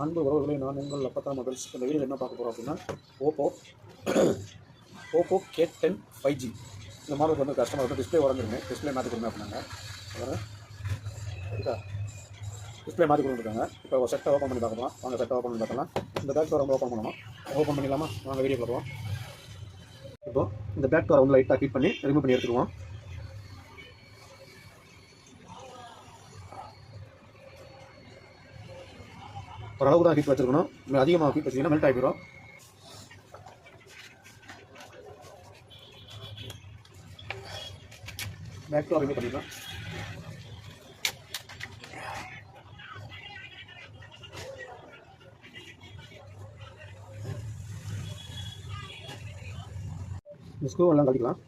அன்பு உறவுகளை நான் உங்கள் அப்பத்தா மொபைல்ஸ். இந்த வீடியோ என்ன பார்க்க போகிறோம் அப்படின்னா, ஓப்போ K10 5G இந்த மாடலுக்கு வந்து கஸ்டமர் வந்து டிஸ்பிளே உடஞ்சிருங்க, டிஸ்பிளே மாற்றி கொடுங்க அப்படின்னாங்க. அதாவது இருக்கா, டிஸ்பிளே மாற்றி கொடுத்துருக்காங்க. இப்போ ஒரு செட்டை ஓப்பன் பண்ணி பார்க்கலாம். வாங்க செட்டை ஓப்பன் பண்ணி பார்க்கலாம். இந்த பேக் டோர் வந்து ஓப்பன் பண்ணணும். ஓப்பன் பண்ணிடலாமா? வாங்க வீடியோ பார்ப்போம். இப்போ இந்த பேக் டோரை வந்து லைட்டாக ஹீட் பண்ணி ரிமூவ் பண்ணி எடுத்துக்குவோம். ஓரளவுக்கு தான் ஹீட் வச்சுருக்கணும். அதிகமாக ஹீட் வச்சிங்கன்னா மெல்ட் ஆகிடும். பேக் டோர் ரிமூவ் பண்ணிக்கலாம். இந்த ஸ்க்ரூ எல்லாம் கழிக்கலாம்.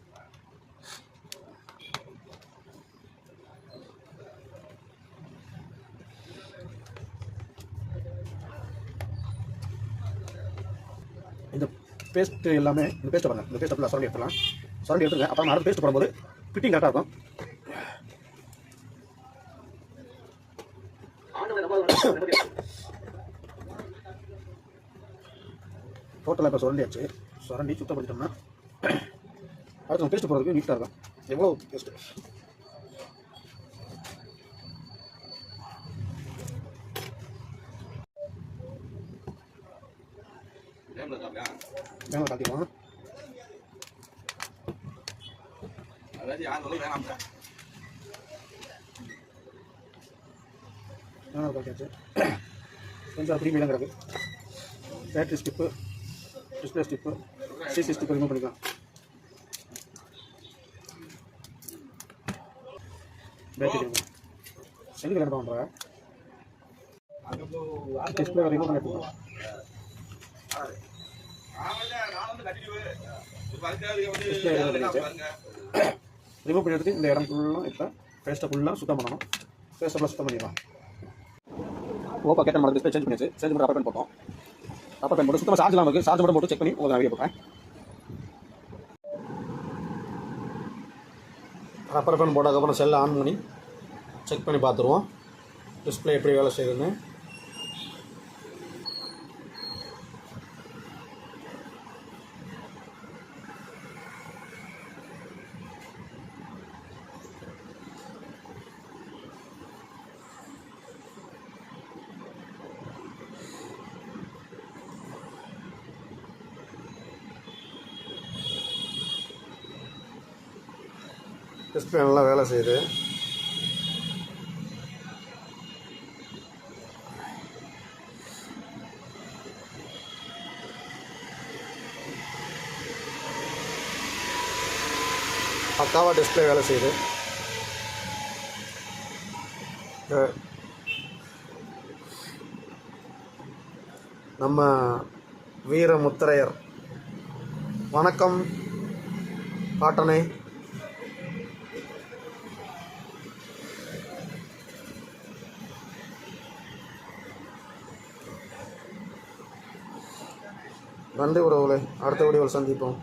இந்த பேஸ்ட் எல்லாமே இந்த பேஸ்ட்டை பாருங்கள். இந்த பேஸ்ட்டை ஃபுல்லாக சுரண்டி எடுத்துக்கலாம். சுரண்டி எடுத்துங்க. அப்புறம் அடுத்த பேஸ்ட் போடும்போது ஃபிட்டிங் கரெக்டாக இருக்கும். டோட்டலாக இப்போ சுரண்டியாச்சு. சுரண்டி சுத்தம் பண்ணிட்டோம்னா அடுத்து நம்ம பேஸ்ட் போடுறதுக்கு நீட்டாக இருக்கும். எவ்வளோ பேஸ்ட்டு மேலே காட்டிடுவோம். மேலே காட்டியாச்சு. கொஞ்சம் அப்படி மீதம் கிடக்கு. பேட்டரி ஸ்டிப்பு, டிஸ்பிளே ஸ்டிப்பு, சிசி ஸ்டிப்பு ரிமூவ் பண்ணிக்கலாம். பேட்டரி எதுக்கு என்ன பண்ணுற டிஸ்பிளே ரிமூவ் பண்ணி எடுத்துக்கலாம். ரிமூவ் பண்ணி எடுத்து இந்த இடம் ஃபுல்லாக இப்போ பேஸ்ட்டை ஃபுல்லாக சுத்தம் பண்ணணும். பேஸ்ட்டை ஃபுல்லாக சுத்தம் பண்ணிடலாம். Oppo K10 model display change பண்ணியாச்சு. சேஞ்ச் பண்ணி ரப்பர் பேண்ட் போட்டோம். ரப்பர் பேண்ட் போட்டு சுத்தமாக சார்ஜ் இருக்குது. சார்ஜ் மட்டும் போட்டு செக் பண்ணி உங்களுக்கு நான் வீடியோ போட்டேன். ரப்பர் பேண்ட் போட்டதுக்கப்புறம் செல்லை ஆன் பண்ணி செக் பண்ணி பார்த்துருவோம் டிஸ்பிளே எப்படி வேலை செய்யுதுன்னு. டிஸ்பிளே நல்லா வேலை செய்யுது. பக்காவாக டிஸ்பிளே வேலை செய்யுது. நம்ம வீரமுத்திரையர் வணக்கம் பாட்டனை. நன்றி உறவுகளே. அடுத்த வீடியோவில் சந்திப்போம்.